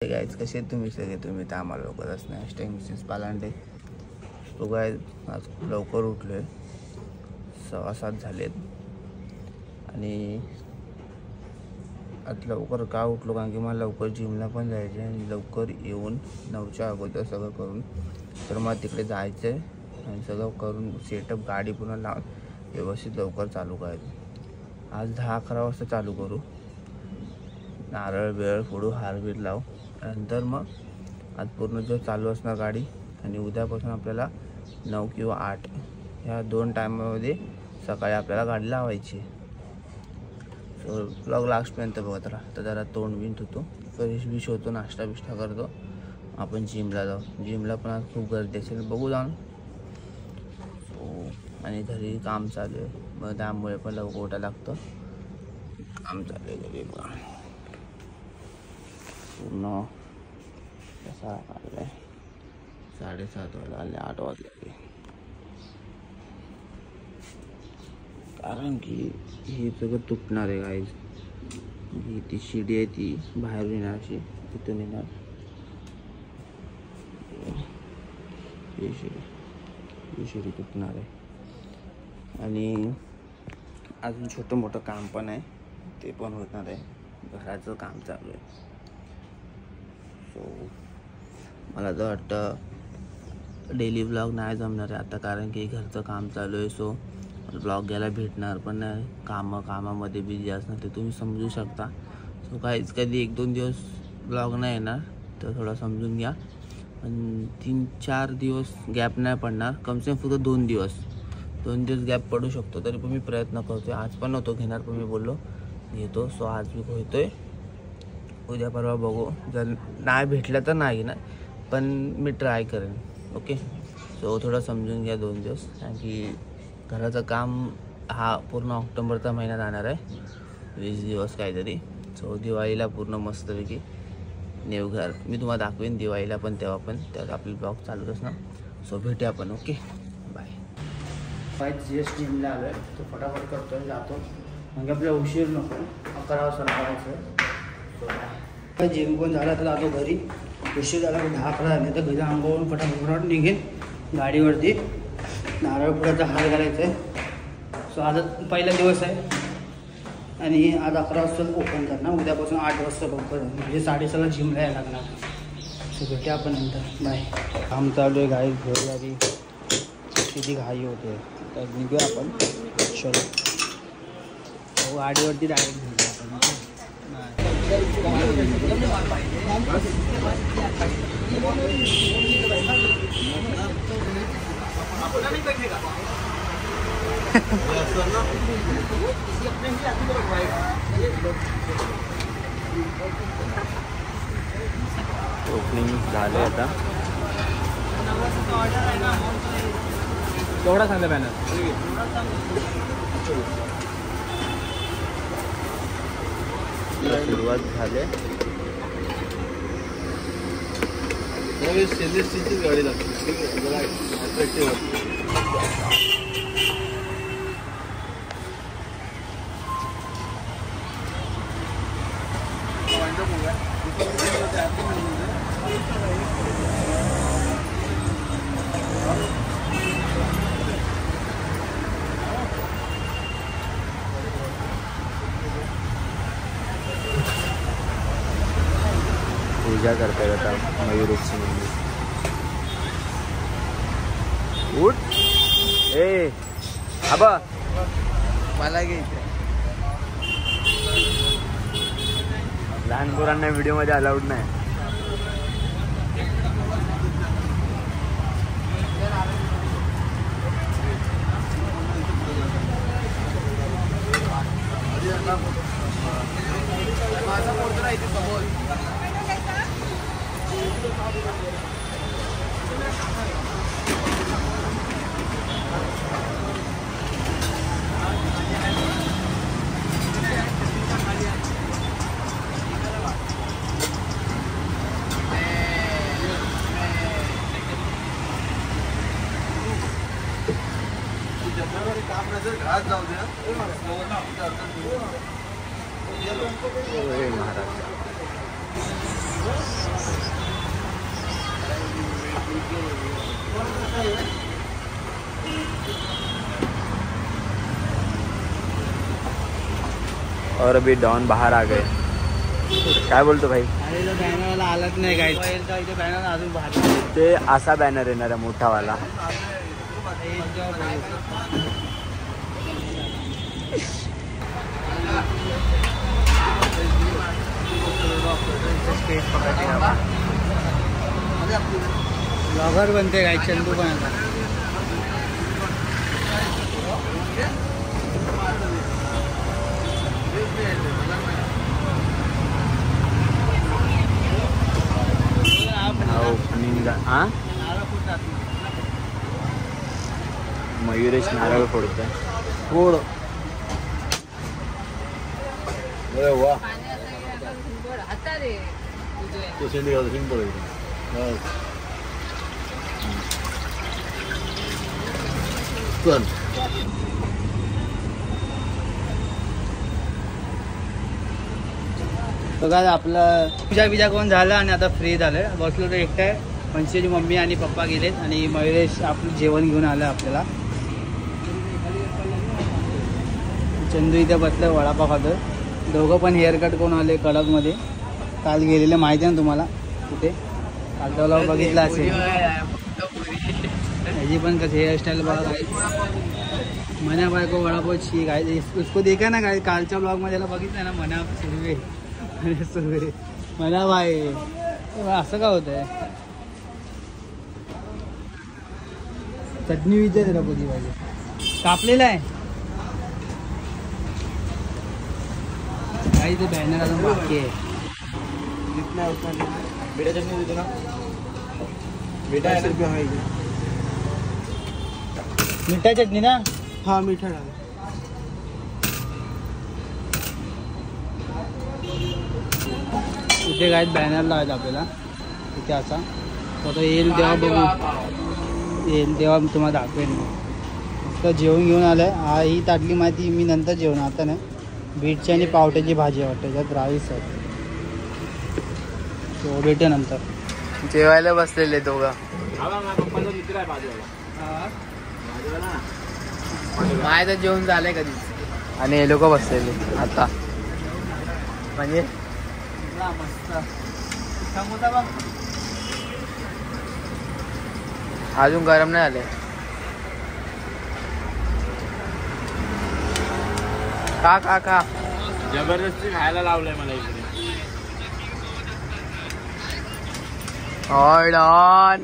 Guys कसे तुम्ही सगळे तुम्ही तर आम्हाला लवकरच नाही मिसेस पालांडे तो गाय आज लवकर उठलोय 6:15 झालेत आणि आज लवकर का उठलो कारण की मला लवकर जिमला पण जायचं आहे आणि लवकर येऊन 9च्या अगोदर सगळं करून तर मला तिकडे जायचं आहे आणि सगळं करून सेटअप गाडी पुन्हा लावून व्यवस्थित लवकर चालू करायचं। आज 10-11 वाजता चालू करू, नारळ वेळ फोडू, हारबीर लावू, नंतर मग आज पूर्ण दिवस चालू असणार गाडी आणि उद्यापासून आपल्याला 9 किंवा 8 ह्या 2 टायमामध्ये सकाळी आपल्याला गाडी लावायची। सो ब्लॉग लास्टपर्यंत बघत राहा। तर जरा तोंड बिन धुतो, फ्रेश होतो, नाश्ता बिष्टा करतो, आपण जिमला जाऊ। जिमला पण आज खूप गर्दी असेल, बघू जाऊन। सो आणि घरी काम चालू आहे, मग त्यामुळे पण लवकर उठायला लागतं। काम चालू आहे घरी बघा, पूर्ण कसा आला आहे 7:30 वाजले, आले 8 वाजले कारण की ही सगळं तुटणार आहे गाईज। ही ती शिडी आहे ती बाहेर येणार, अशी तिथून येणार ही शिडी तुटणार आहे आणि अजून छोटं मोठं काम पण आहे, ते पण होणार आहे, घराचं काम चालू आहे। सो मला तर वाटतं डेली ब्लॉग नाही जमणार आहे आता कारण की घरचं काम चालू आहे। सो ब्लॉग घ्यायला भेटणार पण नाही, कामामध्ये बिझी असणार ते तुम्ही समजू शकता। सो काहीच कधी 1-2 दिवस ब्लॉग नाही येणार तर थोडं समजून घ्या, पण 3-4 दिवस गॅप नाही पडणार, कमसे कम फक्त 2 दिवस गॅप पडू शकतो, तरी पण मी प्रयत्न करतोय। आज पण नव्हतो घेणार पण मी बोललो घेतो, सो आज मी घेतोय, उद्या परवा बघू, जर नाही भेटलं तर नाही ना, पण मी ट्राय करेन। ओके, सो थोडं समजून घ्या 2 दिवस, कारण की घराचं काम हा पूर्ण ऑक्टोबरचा महिना जाणार आहे, 20 दिवस काहीतरी। सो दिवाळीला पूर्ण मस्तपैकी न्यू घर मी तुम्हाला दाखवेन दिवाळीला पण, तेव्हा पण त्यात आपले ब्लॉग चालूच ना। सो भेटूया आपण, ओके बाय। जीएस जिमला आलो आहे, तो फटाफट करतोय, जातो, म्हणजे आपल्याला उशीर नको, 11 वाजता करायचं। जिम पण झाला तर जातो घरी, उशीर झाला की 10-11 झाले तर घरी अंघोळून फटाफट निघेन गाडीवरती, नारळ फुलाचा हार घालायचा आहे। सो आज पहिला दिवस आहे आणि आज 11 वाजता ओपन करणार, उद्यापासून 8 वाजता लवकर, म्हणजे 6:30ला जिमला यायला लागणार। सो भेटूया आपण नंतर, बाय। काम चालू आहे गाडी, घरी आधी किती घाई होते, तर निघूया आपण, चलो गाडीवरती डायरेक्ट निघूया आपण। ओपनिंग झाले आता, केवढा सांगता बॅनर, सुरुवात झाले। स्टेनलेस गाडी लागते, पूजा करतायत आता मयूरची मंदिर। उठ ए आबा, मला घ्यायचं, लहान पोरांना व्हिडिओमध्ये अलाउड नाही। माझा मोटर आहे ते समोर, महाराज और अभी डॉन बाहर आ गए. काय बोलतो भाई? अरे तो बॅनरवाला आलाच नाही काय इथे बॅनर अजून बाहेर. ते असा बॅनर येणार आहे मोठावाला. ब्लॉगर बनते काय चंदू पण आता. मयुरेश नारळ फोडतोय. फोड. अरे वा. बघा आपलं पूजा कोण झालं आणि आता फ्री झालं. बसलो तर एकटं आहे. पंचची मम्मी आणि पप्पा गेलेत आणि मयुरेश आपलं जेवण घेऊन आलं आपल्याला. चंदू इथे बसलं वडापाव खातोय. दोघं पण हेअरकट कोण आले कडकमध्ये. काल गेलेले माहिती आहे ना तुम्हाला कुठे. काल त्याला बघितलं असेल. याची पण कसं हेअरस्टाईल बघा. मना बायको वडापाव ची काय उसको देखा ना काय कालच्या ब्लॉगमध्ये याला बघितलं ना. मना सुरवे मना बाय असं का होत आहे. चटणी विचार जरा कधी पाहिजे. कापलेला आहे काही. ते बॅनर अजून बाकी आहे. बेटा चटणी देतो ना. बेटा मिठा चटणी ना. हा मीठा डाल. इथे काय बॅनर लावायचा आपल्याला इथे असा. तो येईल तेव्हा बघू. येईल तेव्हा मी तुम्हाला दाखवेन. मस्त जेवण घेऊन आलंय. हा ही ताटली माहिती मी नंतर जेवण आता नाही. बीटची आणि पावट्याची भाजी वाटते. त्यात राईस आहे. तो भेटे नंतर. जेवायला बसलेले दोघं. काय तर जेवण झालंय कधी. आणि हे लोक बसलेले आता. म्हणजे मस्त समोसा बघ. अजून गरम नाही आले. का जबरदस्ती खायला लावलंय मला इकडे. डॉन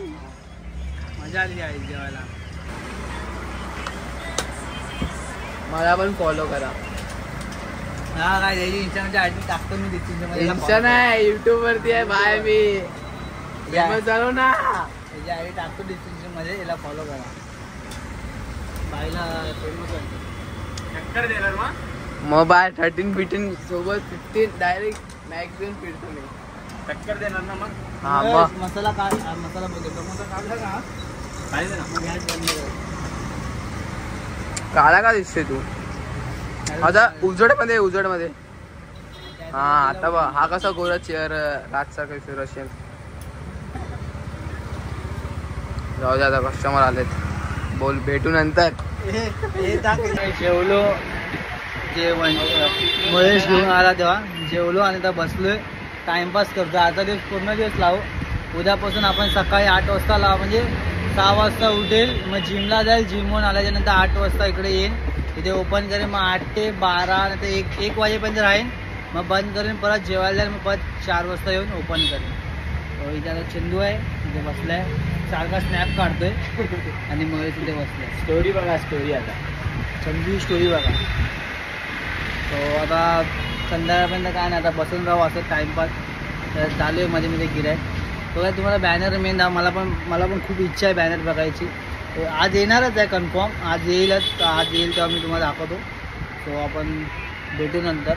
मजा आली आहे जेवायला. मला पण फॉलो करा. हा काय त्याची इंस्टामध्ये आयडी टाकतो मी. इंस्टा नाही युट्यूब वरती आहे. बाय मी फेमस झालो ना. त्याची आयडी टाकतो डिस्क्रिप्शन मध्ये. याला फॉलो करा. बायला फेमस टक्कर देणार मग. मग बाय 13-15 सोबत 15 डायरेक्ट मॅक्झिमम फिरतो मी. टक्कर देणार ना मग. हा मग मसाला काढ. मसाला बघतो. मसाला काढला का काय देणार. गॅस बंद कर. काळा का दिसते तू आता उजडमध्ये. हा आता बघ हा कसा गोरा चेअर रातचा काही रशियन. जाऊ दे आता कस्टमर आलेत. बोल भेटू नंतर. जेवलो. जेवण महेश घेऊन आला तेव्हा जेवलो आणि आता बसलोय. टाइमपास करतो. आता दिवस पूर्ण दिवस लावू. उद्यापासून आपण सकाळी 8 वाजता लाव. म्हणजे 6 वाजता उठेल. मग जिमला जाईल. जिमवरून आल्याच्यानंतर 8 वाजता इकडे येईन. इथे ओपन करेन. मग 8 ते 12 नंतर 1 वाजेपर्यंत राहीन. मग बंद करेन. परत जेवायला जाईल. मग परत 4 वाजता येऊन ओपन करेन. इथे आता चंदू आहे इथे बसलाय. सारखा स्नॅप काढतोय आणि मग तिथे बसलाय. स्टोरी बघा. स्टोरी आता चंदू स्टोरी बघा. तो आता संध्याकाळपर्यंत काय नाही. आता बसून राहू असं टाइमपास चालू आहे. मध्ये मध्ये गिराय. तो काय तुम्हाला बॅनर मेन मला पण खूप इच्छा आहे बॅनर बघायची. आज येणारच आहे कन्फर्म. आज येईलच. आज येईल तेव्हा मी तुम्हाला दाखवतो. तो आपण भेटू नंतर.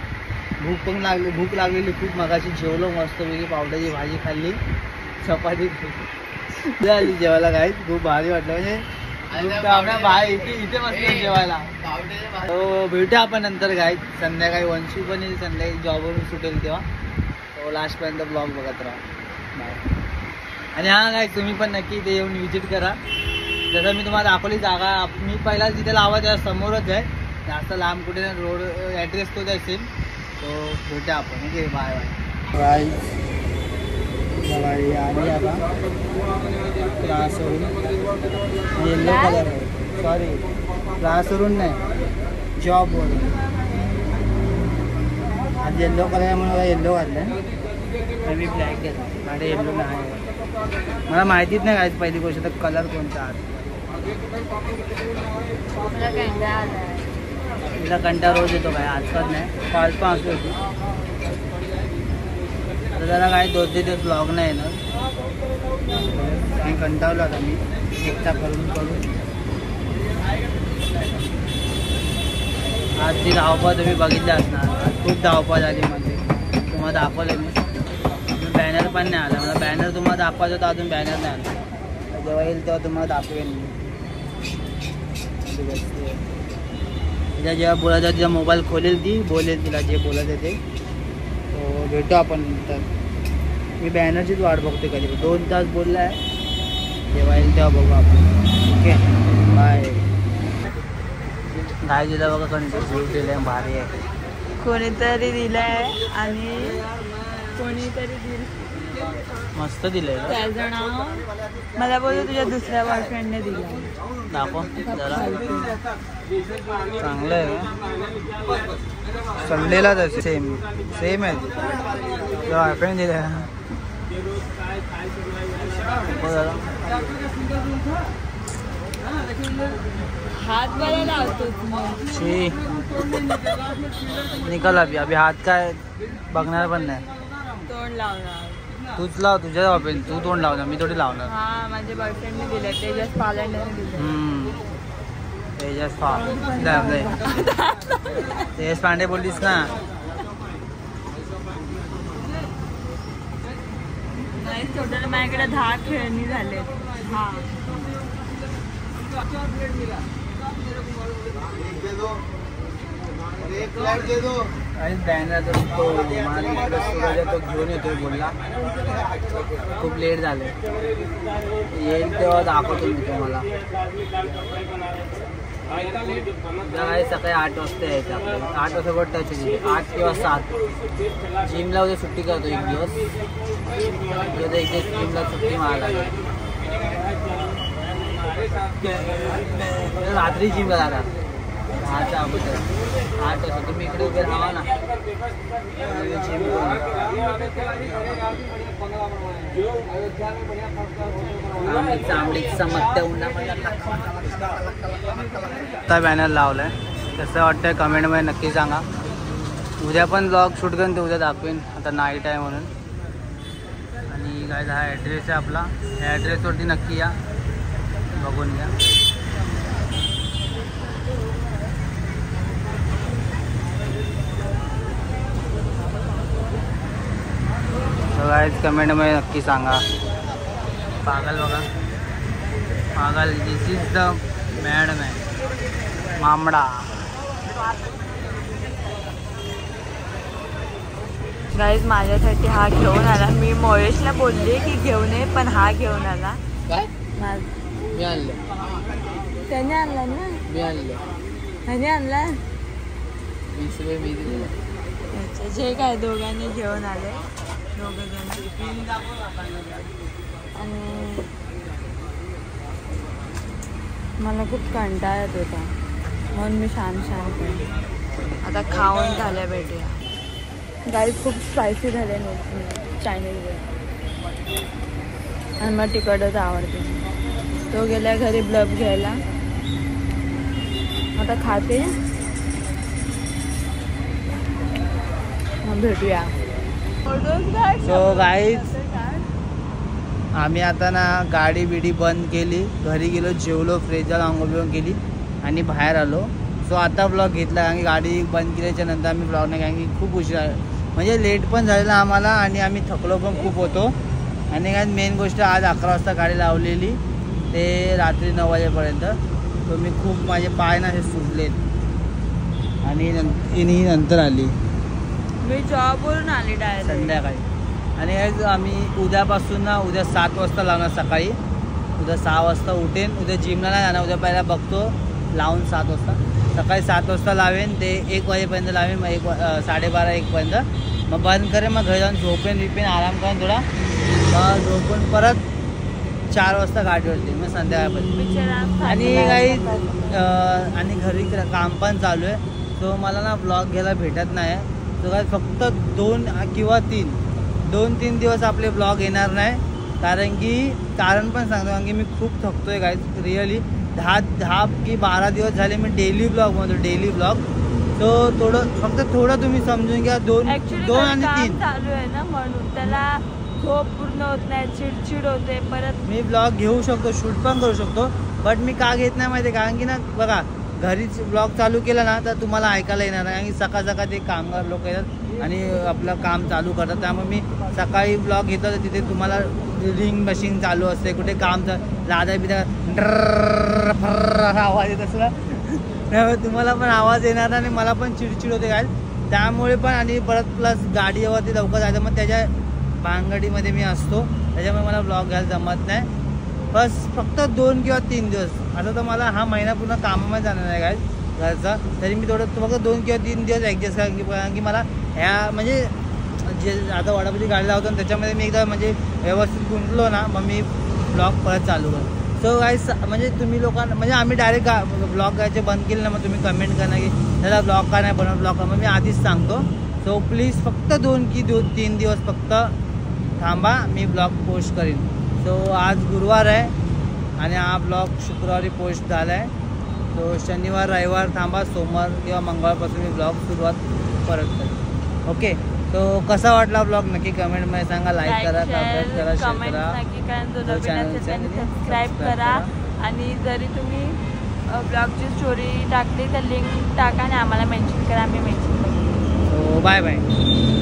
भूक लागलेली खूप. मगाशी जेवलो मस्तपैकी. पावट्याची भाजी खाल्ली. चपाती झाली जेवायला. काय खूप भारी वाटलं. म्हणजे बाहेर इथे बसलो जेवायला. तो भेटू आपण नंतर. काय संध्याकाळी वंशी पण येईल. संध्याकाळी जॉबवरून सुटेल तेव्हा. तो लास्टपर्यंत ब्लॉग बघत राहा. आणि हा काय तुम्ही पण नक्की ते येऊन व्हिजिट करा. जसं मी तुम्हाला दाखवली जागा, मी पहिला जिथे लावा त्या समोरच आहे, जास्त लांब कुठे रोड ॲड्रेस तोच असेल. तो भेटूया आपण. Okay, bye bye. आणि आता क्लासवरून येल्लो कलर आहे, सॉरी क्लासवरून नाही जॉबवरून. आज येल्लो कलर आहे म्हणून मला येल्लो घातलं आहे. मी ब्लॅक घेतला, माझ्या येल्लो नाही. मला माहितीच नाही काय पहिली गोष्ट तर कलर कोणता आज. तिला कंटाळा रोज येतो काय, आजकाल नाही, काल पण असलो होती. आता त्याला काय 2-3 दिवस ब्लॉग नाही येणार. मी कंटाळलो आता, मी एकटा करून आज ती धावपळ तुम्ही बघितली असणार. खूप धावपळ झाली म्हणजे तुम्हाला दाखवलं मी. बॅनर पण नाही आला, मला बॅनर तुम्हाला दाखवायचं तर अजून बॅनर नाही आला. जेव्हा येईल तेव्हा तुम्हाला दाखवेन मी. तिला जेव्हा बोलायचं तिचा मोबाईल खोलेल, ती बोलेल तिला जे बोलायचं ते. तो भेटू आपण नंतर. मी बॅनरचीच वाट बघते कधी. 2 तास बोलला आहे, जेव्हा येईल तेव्हा बघू आपण. Okay, bye. काय दिलं बघा, कंटिन्यू दिलं भारी आहे. कोणीतरी दिलंय आणि कोणीतरी मस्त दिलंय. त्याचं नाव मला बोलतो तुझ्या दुसऱ्या बॉयफ्रेंडने दिलं. दाखव जरा. चांगलं आहे का? संडेलाच असेल. सेम आहे तुझ्या बॉयफ्रेंड दिलं. हात बघायला लावतोच निकाल अभि हात काय बघणार पण नाही. तोंड लावणार तूच लाव, तुझ्या बॉयफ्रेंड तू तोंड लावणार, मी थोडी लावणार. हा, माझ्या बॉयफ्रेंडने दिलं, तेजस पालंडेने दिलं. तेजस तेजस पांडे बोललीस ना. टोटल माझ्याकडे 10 खेळणी झाले. हा, बॅनर तो घेऊन येतोय बोलला. खूप लेट झालं, येईल तेव्हा दाखवतो मी तुम्हाला. सकाळी 8 वाजता यायचं आपल्याला. 8 वाजता वाटतं, 8 किंवा 7. जिमला उद्या सुट्टी करतो एक दिवस. उद्या एक दिवस जिमला सुट्टी मारायला. रात्री जिमला जाणार 10च्या अगोदर. 8 वाजता तुम्ही इकडे उभे राहा ना. जिम चांगली चमकत्या उन्हामध्ये आता बॅनर लावलाय. कसं वाटतंय कमेंटमध्ये नक्की सांगा. उद्या पण ब्लॉग शूट करून ते उद्या दाखवेन. आता नाईट आहे म्हणून. आणि काय हा ॲड्रेस आहे आपला, ह्या ॲड्रेसवरती नक्की या, बघून घ्या. सगळ्याच कमेंटमध्ये नक्की सांगा. पागल बघा, पागल. दिस इज द मॅडमॅन मामडा. गाईज माझ्यासाठी हा घेऊन आला. मी मोरेशला बोलले की घेऊन ये, पण हा घेऊन आला. काय मी आणलं? त्याने आणला ना. मी आणलं. त्याने आणला. 20 रुपये मी दिले. अच्छा, जे काय दोघांनी घेऊन आले, दोघंजण. आणि मला खूप कंटाळा येत होता म्हणून मी शांत केली. आता खाऊन झाल्या भेटूया. गाईज खूप स्पायसी झाले चायनीज आणि मग तिखटच आवडते. तो गेला घरी ब्लब घ्यायला. आता खाते, मग भेटूया. सो गाईज आम्ही आता ना गाडी बिडी बंद केली, घरी गेलो, जेवलो, फ्रेश झालो, आंघोळ बिंघोळ केली आणि बाहेर आलो. सो आता ब्लॉग घेतला कारण की गाडी बंद केल्याच्या नंतर आम्ही ब्लॉग नाही, कारण की खूप उशीर म्हणजे लेट पण झालेला आम्हाला आणि आम्ही थकलो पण खूप होतो. आणि काय मेन गोष्ट आज 11 वाजता गाडी लावलेली ते रात्री 9 वाजेपर्यंत. तो मी खूप माझे पाय ना हे सुजलेत आणि नंतर आली मी जॉबवरून आली डायरेक्ट संध्याकाळी. आणि guys, आम्ही उद्यापासून ना उद्या 7 वाजता लावणार सकाळी. उद्या 6 वाजता उठेन. उद्या जिमला नाही जाणार, उद्या पहिला बघतो लावून 7 वाजता. सकाळी 7 वाजता लावेन, ते 1 वाजेपर्यंत लावेन, मग 12:30 1पर्यंत मग बंद करेन. मग घरी जाऊन झोपेन आराम करेन थोडा, मग झोपून परत 4 वाजता गाडीवरती मग संध्याकाळपर्यंत. आणि काही आणि घरी काम पण चालू आहे, सो मला ना ब्लॉग घ्यायला भेटत नाही. सो काय फक्त 2 किंवा 3 दिवस आपले ब्लॉग येणार नाही. कारण पण सांगतो, कारण की मी खूप थकतोय गाईज रिअली. 10 की 12 दिवस झाले मी डेली ब्लॉग म्हणतो, डेली ब्लॉग. तो फक्त थोडं तुम्ही समजून घ्या. 2 आणि 3 चालू आहे ना, म्हणून त्याला झोप पूर्ण होत नाही, चिडचिड होते. परत मी ब्लॉग घेऊ शकतो, शूट पण करू शकतो, बट मी का घेत नाही माहिती आहे, कारण की ना बघा घरीच ब्लॉग चालू केला ना तर तुम्हाला ऐकायला येणार नाही. आणि सकाळ ते कामगार लोक येतात आणि आपलं काम चालू करतात, त्यामुळे मी सकाळी ब्लॉग घेतो तर तिथे तुम्हाला रिंग मशीन चालू असते, कुठे काम लादा बिदा आवाज येत असला त्यामुळे तुम्हाला पण आवाज येणार आणि मला पण चिडचिड होते काय. त्यामुळे पण आणि परत प्लस गाडीवरती लवकर जायचं, मग त्याच्या भानगडीमध्ये मी असतो, त्याच्यामुळे मला ब्लॉग घ्यायला जमत नाही. बस फक्त 2 किंवा 3 दिवस. आता तर मला हा महिना पूर्ण कामामध्ये जाणार आहे काय घरचा, तरी मी फक्त 2 किंवा 3 दिवस ॲडजस्ट कारण की मला ह्या म्हणजे जे आता वडापावची गाडी लावतो ना त्याच्यामध्ये मी एकदा म्हणजे व्यवस्थित गुंतलो ना, मग मी ब्लॉग परत चालू करतो. सो गाईस म्हणजे तुम्ही लोकांना म्हणजे आम्ही डायरेक्ट ब्लॉग करायचे बंद केले ना, मग तुम्ही कमेंट करा की त्याला ब्लॉग का नाही बनवत, ब्लॉग मग मी आधीच सांगतो. सो प्लीज फक्त 2 की 3 दिवस फक्त थांबा, मी ब्लॉग पोस्ट करीन. सो आज गुरुवार आहे आणि हा ब्लॉग शुक्रवारी पोस्ट झाला आहे. सो शनिवार रविवार थांबा, सोमवार किंवा मंगळवारपासून मी ब्लॉग सुरुवात परत करेन. ओके, तो कसा वाटला ब्लॉग नक्की कमेंटमध्ये सांगा. लाईक करा, सबस्क्राईब करा, शेअर करा, सबस्क्राईब करा. आणि जरी तुम्ही ब्लॉगची स्टोरी टाकली तर लिंक टाका आणि आम्हाला मेन्शन करा, आम्ही मेन्शन करू. Bye bye.